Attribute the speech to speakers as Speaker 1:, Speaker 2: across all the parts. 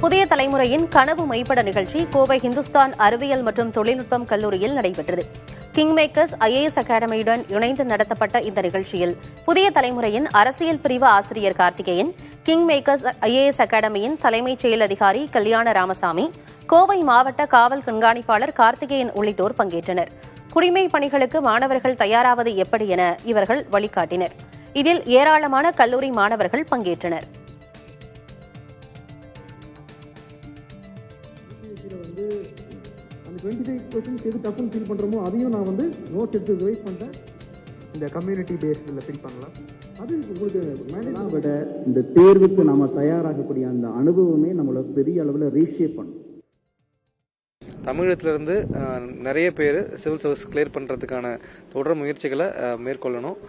Speaker 1: புதிய தலைமுறையின் கனவு மெய்ப்பட நிகழ்ச்சி கோவை இந்துஸ்தான் அறிவியல் மற்றும் தொழில்நுட்பம் கல்லூரியில் நடைபெற்றது. கிங் மேக்கர்ஸ் IAS அகாடமியுடன் இணைந்து நடத்தப்பட்ட இந்த நிகழ்ச்சியில் புதிய தலைமுறையின் அரசியல் பிரிவு ஆசிரியர் கார்த்திகேயன், கிங் மேக்கர்ஸ் IAS அகாடமியின் தலைமைச் செயல் அதிகாரி கல்யாண ராமசாமி, கோவை மாவட்ட காவல் கண்காணிப்பாளர் கார்த்திகேயன் உள்ளிட்டோர் பங்கேற்றனர். குடிமைப் பணிகளுக்கு மாணவர்கள் தயாராவது எப்படி என இவர்கள் வழிகாட்டினர். இதில் ஏராளமான கல்லூரி மாணவர்கள் பங்கேற்றனர்.
Speaker 2: அந்த 25% எது டஃப்னு ஃபீல் பண்ணுறோமோ அதையும் நான் நோட்ஸ் எடுத்து ரிவைஸ் பண்ணிட்டேன். இந்த கம்யூனிட்டி பேஸ்டில் ஃபில் பண்ணலாம். அது உங்களுக்கு மேனேஜ் விட இந்த தேர்வுக்கு நம்ம தயாராகக்கூடிய அந்த அனுபவமே நம்மளை பெரிய அளவில் ரீஷேப் பண்ணும்.
Speaker 3: தமிழகத்திலிருந்து நிறைய பேர் சிவில் சர்வீஸ் கிளியர் பண்ணுறதுக்கான தொடர் முயற்சிகளை மேற்கொள்ளணும்.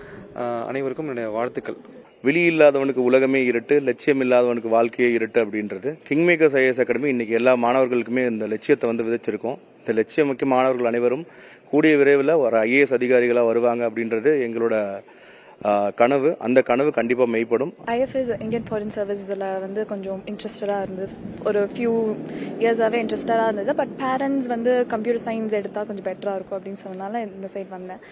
Speaker 3: அனைவருக்கும் என்னுடைய வாழ்த்துக்கள்.
Speaker 4: வெளி இல்லாதவனுக்கு உலகமே இருட்டு, லட்சியம் இல்லாதவனுக்கு வாழ்க்கையே இருட்டு அப்படின்றது கிங் மேக்கர்ஸ் IAS அகாடமி இன்னைக்கு எல்லா மாணவர்களுக்குமே இந்த லட்சியத்தை விதைச்சிருக்கோம். இந்த லட்சியமிக்க மாணவர்கள் அனைவரும் கூடிய விரைவில் ஒரு IAS அதிகாரிகளாக வருவாங்க அப்படின்றது எங்களோட கனவு. அந்த கனவு கண்டிப்பாக மெய்ப்படும்.
Speaker 5: IFS இந்தியன் ஃபாரின் சர்வீஸில் கொஞ்சம் இன்ட்ரெஸ்டடாக இருந்தது. ஒரு ஃபியூ இயர்ஸாகவே இன்ட்ரெஸ்டடாக இருந்தது. பட் பேரண்ட்ஸ் கம்ப்யூட்டர் சயின்ஸ் எடுத்தால் கொஞ்சம் பெட்டராக இருக்கும் அப்படின்னு சொன்னனால இந்த சைட் வந்தேன்.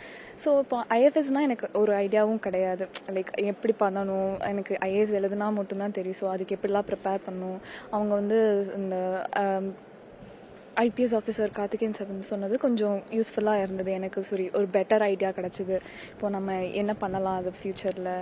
Speaker 5: ஸோ இப்போ IFSனால் எனக்கு ஒரு ஐடியாவும் கிடையாது. லைக் எப்படி பண்ணணும், எனக்கு IAS எழுதுனா மட்டும்தான் தெரியும். ஸோ அதுக்கு எப்படிலாம் ப்ரிப்பேர் பண்ணணும், அவங்க இந்த IPS ஆஃபீஸர் கார்த்திகேயன் சார் சொன்னது கொஞ்சம் யூஸ்ஃபுல்லாக இருந்தது எனக்கு. ஒரு பெட்டர் ஐடியா கிடச்சிது. இப்போ நம்ம என்ன பண்ணலாம் அது ஃப்யூச்சரில்.